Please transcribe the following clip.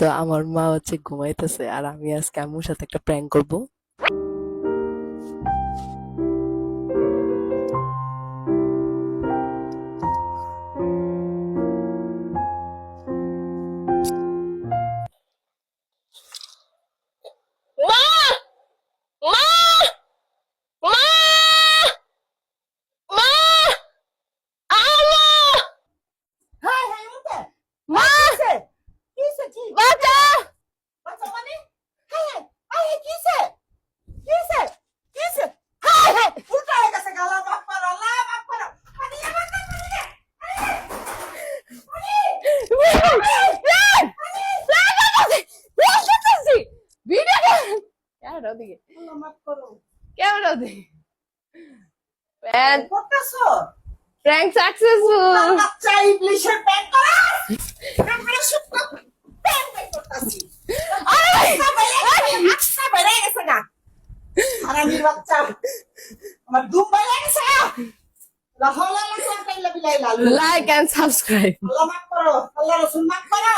তো আমার মা হচ্ছে ঘুমাইতেছে আর আমি আজকে আম্মুর সাথে একটা প্র্যাঙ্ক করব। মা মা মা মা আম্মু হ্যাঁ হ্যাঁ ওটা মা কিসে কিসে কি বাঁচা বাচ্চা মানে হ্যাঁ হ্যাঁ আরে কিসে কিসে কিসে হ্যাঁ হ্যাঁ উল্টা হয়ে গেছে গালা বাপ করো আরে আমার না আল্লাহ মাফ করো করতেছো প্র্যাঙ্ক সাকসেসফুল। বাচ্চা ইংলিশের প্যাক করা আমরা শুকনো প্যাক করতেছি আচ্ছা বেড়ে গেছে না হারামির বাচ্চা আমার দুম বেড়ে গেছে লাহলা লাহলা কাইলা বিলাই লাল লাইক এন্ড সাবস্ক্রাইব। আল্লাহ মাফ করো আল্লাহ রাসূল মাফ করো